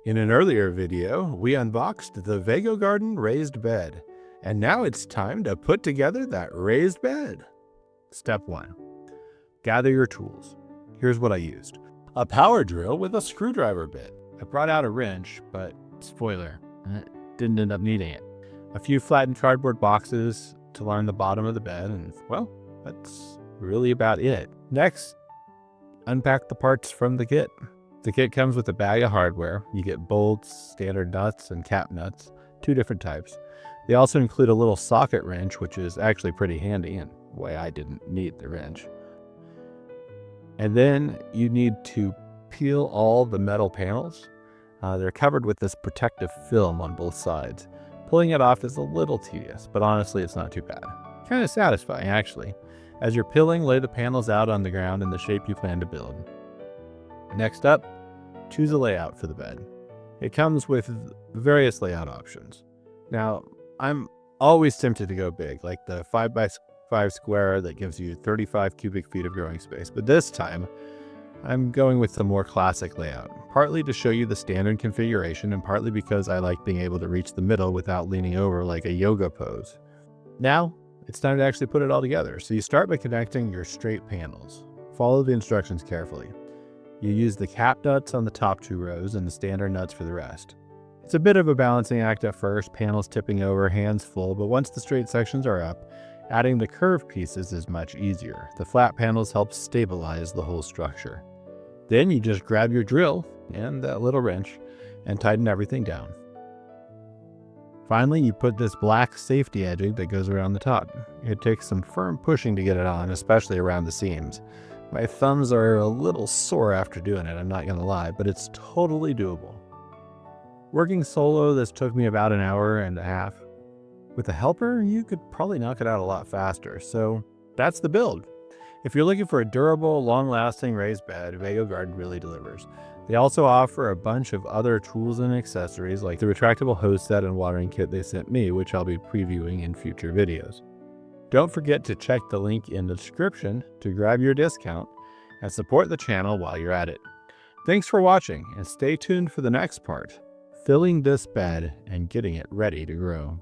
In an earlier video, we unboxed the Vego Garden raised bed, and now it's time to put together that raised bed. Step 1. Gather your tools. Here's what I used. A power drill with a screwdriver bit. I brought out a wrench, but spoiler, I didn't end up needing it. A few flattened cardboard boxes to line the bottom of the bed, and well, that's really about it. Next, unpack the parts from the kit. The kit comes with a bag of hardware. You get bolts, standard nuts, and cap nuts, 2 different types. They also include a little socket wrench, which is actually pretty handy, and why I didn't need the wrench. And then you need to peel all the metal panels. They're covered with this protective film on both sides. Pulling it off is a little tedious, but honestly, it's not too bad. Kind of satisfying, actually. As you're peeling, lay the panels out on the ground in the shape you plan to build. Next up, choose a layout for the bed. It comes with various layout options. Now, I'm always tempted to go big, like the 5x5 square that gives you 35 cubic feet of growing space, but this time, I'm going with the more classic layout, partly to show you the standard configuration and partly because I like being able to reach the middle without leaning over like a yoga pose. Now, it's time to actually put it all together. So you start by connecting your straight panels. Follow the instructions carefully. You use the cap nuts on the top 2 rows and the standard nuts for the rest. It's a bit of a balancing act at first, panels tipping over, hands full, but once the straight sections are up, adding the curved pieces is much easier. The flat panels help stabilize the whole structure. Then you just grab your drill and that little wrench and tighten everything down. Finally, you put this black safety edging that goes around the top. It takes some firm pushing to get it on, especially around the seams. My thumbs are a little sore after doing it, I'm not gonna lie, but it's totally doable. Working solo, this took me about an hour and a half. With a helper, you could probably knock it out a lot faster, so that's the build. If you're looking for a durable, long-lasting raised bed, Vego Garden really delivers. They also offer a bunch of other tools and accessories like the retractable hose set and watering kit they sent me, which I'll be previewing in future videos. Don't forget to check the link in the description to grab your discount and support the channel while you're at it. Thanks for watching and stay tuned for the next part, filling this bed and getting it ready to grow.